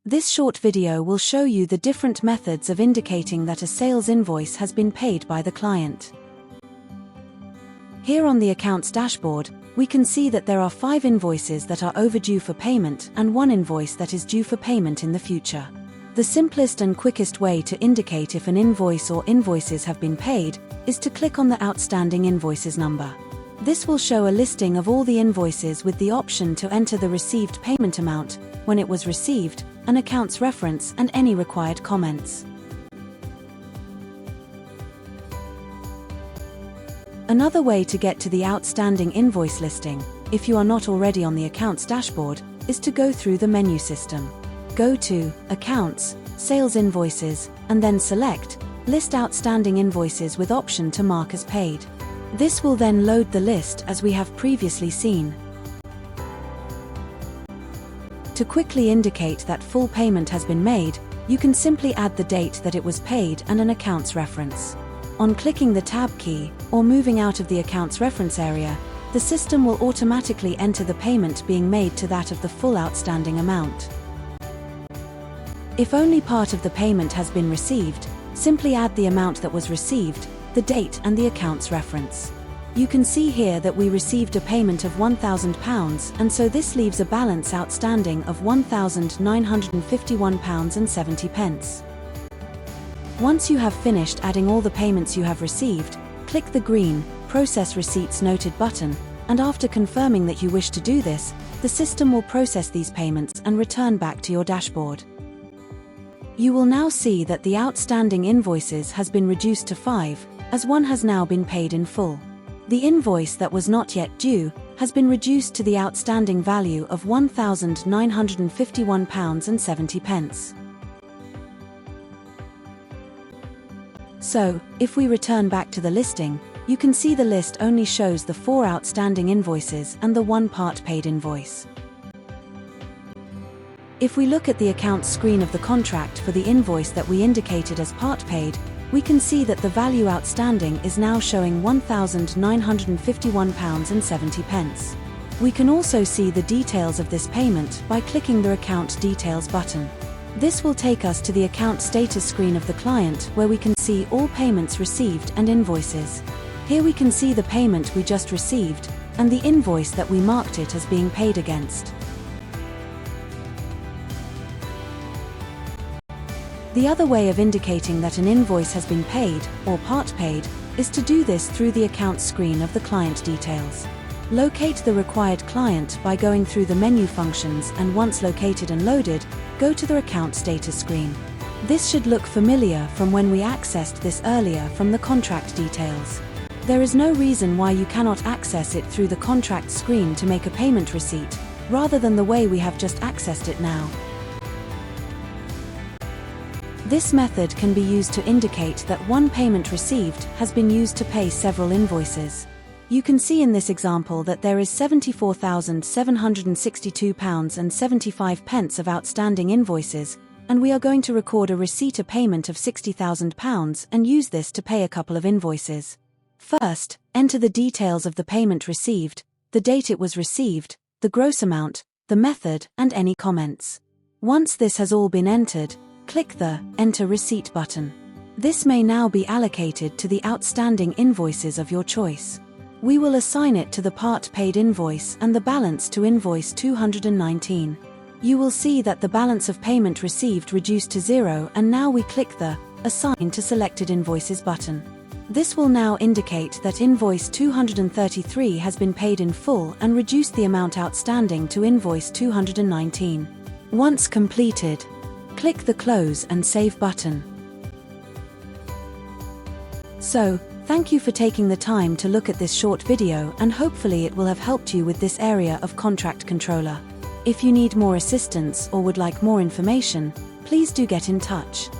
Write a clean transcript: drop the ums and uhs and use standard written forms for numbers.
This short video will show you the different methods of indicating that a sales invoice has been paid by the client. Here on the accounts dashboard, we can see that there are 5 invoices that are overdue for payment and 1 invoice that is due for payment in the future. The simplest and quickest way to indicate if an invoice or invoices have been paid is to click on the outstanding invoices number. This will show a listing of all the invoices with the option to enter the received payment amount, when it was received, an accounts reference and any required comments. Another way to get to the outstanding invoice listing, if you are not already on the accounts dashboard, is to go through the menu system. Go to Accounts, Sales Invoices, and then select List Outstanding Invoices with option to mark as paid. This will then load the list as we have previously seen. To quickly indicate that full payment has been made, you can simply add the date that it was paid and an accounts reference. On clicking the Tab key, or moving out of the accounts reference area, the system will automatically enter the payment being made to that of the full outstanding amount. If only part of the payment has been received, simply add the amount that was received, the date and the accounts reference. You can see here that we received a payment of £1,000, and so this leaves a balance outstanding of £1,951.70. Once you have finished adding all the payments you have received, click the green Process Receipts Noted button, and after confirming that you wish to do this, the system will process these payments and return back to your dashboard. You will now see that the outstanding invoices has been reduced to 5, as 1 has now been paid in full. The invoice that was not yet due has been reduced to the outstanding value of £1,951.70. So, if we return back to the listing, you can see the list only shows the 4 outstanding invoices and the 1 part paid invoice. If we look at the accounts screen of the contract for the invoice that we indicated as part paid, we can see that the value outstanding is now showing £1,951.70. We can also see the details of this payment by clicking the Account Details button. This will take us to the account status screen of the client, where we can see all payments received and invoices. Here we can see the payment we just received, and the invoice that we marked it as being paid against. The other way of indicating that an invoice has been paid, or part paid, is to do this through the account screen of the client details. Locate the required client by going through the menu functions, and once located and loaded, go to the account status screen. This should look familiar from when we accessed this earlier from the contract details. There is no reason why you cannot access it through the contract screen to make a payment receipt, rather than the way we have just accessed it now. This method can be used to indicate that 1 payment received has been used to pay several invoices. You can see in this example that there is £74,762.75 of outstanding invoices, and we are going to record a receipt of payment of £60,000 and use this to pay a couple of invoices. First, enter the details of the payment received, the date it was received, the gross amount, the method, and any comments. Once this has all been entered, click the Enter Receipt button. This may now be allocated to the outstanding invoices of your choice. We will assign it to the part paid invoice and the balance to invoice 219. You will see that the balance of payment received reduced to 0, and now we click the Assign to Selected Invoices button. This will now indicate that invoice 233 has been paid in full and reduced the amount outstanding to invoice 219. Once completed, click the Close and Save button. So, thank you for taking the time to look at this short video, and hopefully it will have helped you with this area of Contract Controller. If you need more assistance or would like more information, please do get in touch.